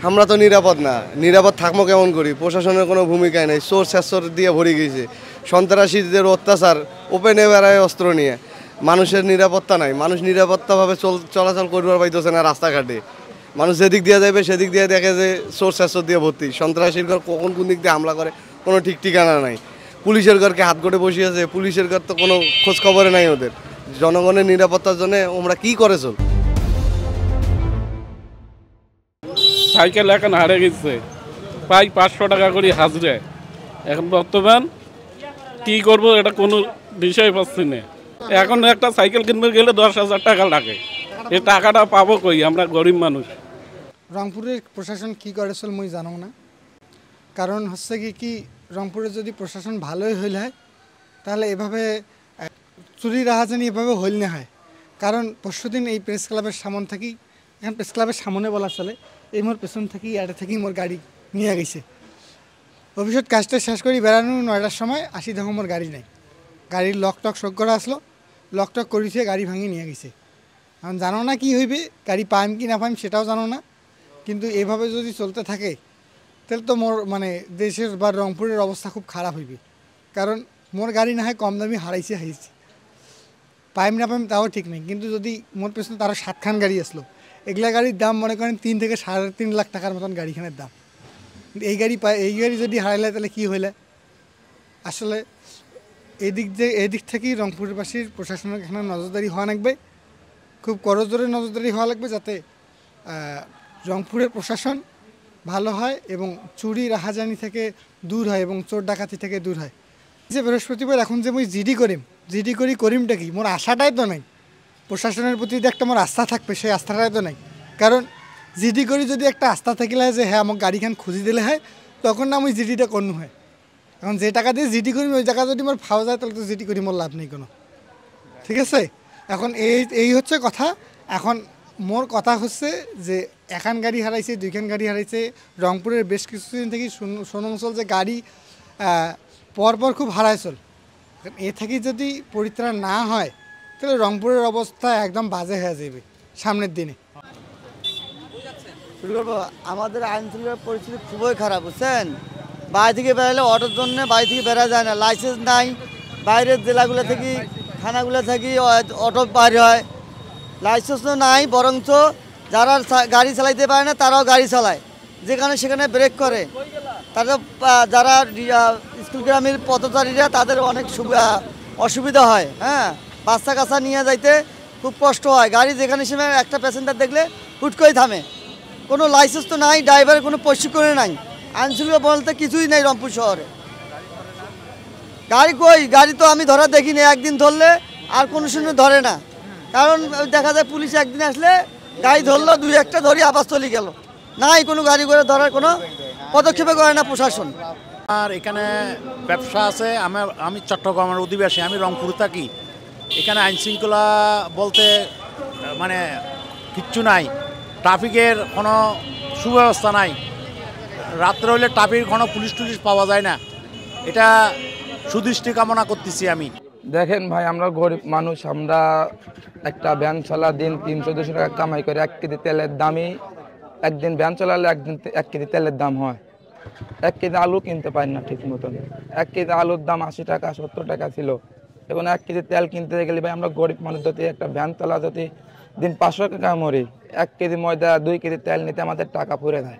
আমরা তো নিরাপদ না, নিরাপদ থাকবো কেমন করি? প্রশাসনের কোনো ভূমিকাই নেই, চোর শেষর দিয়ে ভরে গেছে, সন্ত্রাসীদের অত্যাচার, ওপেনে বেড়ায় অস্ত্র নিয়ে। মানুষের নিরাপত্তা নাই, মানুষ নিরাপত্তাভাবে চলাচল করবার পাইতেছে না রাস্তাঘাটে। মানুষ যেদিক দিয়ে যাবে সেদিক দিয়ে দেখে যে চোর শেষর দিয়ে ভর্তি, সন্ত্রাসীর ঘর কখন কোন দিক দিয়ে হামলা করে কোনো ঠিক ঠিকানা নাই। পুলিশের ঘরকে হাত করে বসে আছে, পুলিশের ঘর তো কোনো খোঁজ খবরে নাই ওদের। জনগণের নিরাপত্তার জন্য আমরা কি করে চল? সাইকেল এখন হারে গেছে, প্রায় 500 টাকা করে হাজরে। এখন বর্তমান কি করব এটা কোনো বিষয় পাচ্ছি না। এখন একটা সাইকেল কিনতে গেলে 10,000 টাকা লাগে, এই টাকাটা পাবো কই? আমরা গরিব মানুষ। রংপুরের প্রশাসন কি করেছিল মুই জানো না, কারণ হচ্ছে কি রংপুরে যদি প্রশাসন ভালোই হইল হয় তাহলে এভাবে চুরি রাহাজানি এভাবে হইল না হয়। কারণ পরশুদিন এই প্রেস ক্লাবের সামনে থেকেই, এখন প্রেস ক্লাবের সামনে বলা চলে, এই মোর পেছন থেকেই এটা থেকেই মোর গাড়ি নিয়ে গেছে। অফিসত কাজটা শেষ করি বেড়ানো 9টার সময় আসি, দেখো মোর গাড়ি নাই। গাড়ির লকটক শোক করা আসলো, লকটক করেছে, গাড়ি ভাঙি নিয়ে গেছে। এখন জানো না কি হইবে, গাড়ি পাইম কি না পাইম সেটাও জানো না। কিন্তু এভাবে যদি চলতে থাকে তাহলে তো মোর দেশের বা রংপুরের অবস্থা খুব খারাপ হইবে। কারণ মোর গাড়ি না হয় কম দামি হারাইছে পাইম না পাইম তাও ঠিক নেই। কিন্তু যদি মোর পেছনে তারও 7খান গাড়ি আসলো, এগুলা গাড়ির দাম মনে করেন 3 থেকে 3.5 লাখ টাকার মতন গাড়িখানের দাম। এই গাড়ি যদি হারাইলে তাহলে কী হইলে? আসলে এদিক থেকেই রংপুরবাসীর প্রশাসনের এখানে নজরদারি হওয়া লাগবে, খুব করজোরে নজরদারি হওয়া লাগবে, যাতে রংপুরের প্রশাসন ভালো হয় এবং চুরি রাহাজানি থেকে দূর হয় এবং চোর ডাকাতি থেকে দূর হয়। যে বৃহস্পতিবার এখন যে মুই জিডি করিমটা কি? মোর আশাটাই তো নাই প্রশাসনের প্রতি যে একটা মোর আস্থা থাকবে, সেই আস্থাটাই তো নাই। কারণ জিডি করি যদি একটা আস্থা থাকিলে যে হ্যাঁ আমাকে গাড়িখান খুঁজি দিলে হয়, তখন না আমি জিডিটা করনু হয়। এখন যে টাকা দিয়ে জিডি করি ওই টাকা যদি মোর ফাওয়া যায় তাহলে তো জিডি করি মোর লাভ নেই কোনো। ঠিক আছে, এখন এই হচ্ছে কথা। এখন মোর কথা হচ্ছে যে 1খান গাড়ি হারাইছে, 2খান গাড়ি হারাইছে। রংপুরের বেশ কিছুদিন থেকেই শোনাঞ্চল যে গাড়ি পরপর খুব হারাইছিল। এ থেকে যদি পরিত্রাণ না হয় তাহলে রংপুরের অবস্থা একদম বাজে হয়ে যাবে সামনের দিনে। আমাদের আইন শৃঙ্খলার পরিস্থিতি খুবই খারাপ, বুঝছেন? বাইরে থেকে বেরালে অটোর জন্য বাইরে থেকে বেরা যায় না, লাইসেন্স নাই। বাইরের জেলাগুলো থেকে, থানাগুলো থেকে অটো বাইরে হয়, লাইসেন্সও নাই। বরঞ্চ যারা গাড়ি চালাইতে পারে না তারাও গাড়ি চালায়, যেখানে সেখানে ব্রেক করে। তাদের যারা স্কুল গ্রামের পথচারীরা তাদের অনেক অসুবিধা হয়। হ্যাঁ, বাচ্চা কাচ্চা নিয়ে যাইতে খুব কষ্ট হয়। গাড়ি যেখানে সেখানে একটা প্যাসেঞ্জার দেখলে হুট করে থামে। কোনো লাইসেন্স তো নাই, ড্রাইভারের কোনো প্রশিক্ষণে নাই, আইনশৃঙ্খলা বলতে কিছুই নেই রংপুর শহরে। গাড়ি তো আমি ধরা দেখিনি, একদিন ধরলে আর কোনো সময় ধরে না। কারণ দেখা যায় পুলিশ একদিন আসলে গাড়ি ধরলো, 2-1টা ধরি আবার চলে গেল, নাই কোনো গাড়ি করে ধরার কোনো পদক্ষেপে করে না প্রশাসন। আর এখানে ব্যবসা আছে, আমি চট্টগ্রামের অধিবাসী, আমি রংপুর থাকি। এখানে আইনশৃঙ্খলা বলতে কিচ্ছু নাই, ট্রাফিকের কোনো সুব্যবস্থা নাই। রাত্রে হলে ট্রাফিক কোনো পুলিশ টুলিশ পাওয়া যায় না। এটা সুদৃষ্টি কামনা করতেছি আমি। দেখেন ভাই, আমরা গরিব মানুষ, আমরা একটা ভ্যান চালা দিন 300-200 টাকা কামাই করে 1 কেজি তেলের দামই, একদিন ভ্যান চালালে একদিন 1 কেজি তেলের দাম হয়। 1 কেজি আলু কিনতে পারি না ঠিক মতন। 1 কেজি আলুর দাম 80 টাকা 70 টাকা ছিল। এখন 1 কেজি তেল কিনতে গেলে ভাই আমরা গরিব মানুষ, যদি একটা ভ্যান চালা যদি দিন 500 টাকা মরি, 1 কেজি ময়দা 2 কেজি তেল নিতে আমাদের টাকা পুড়ে যায়।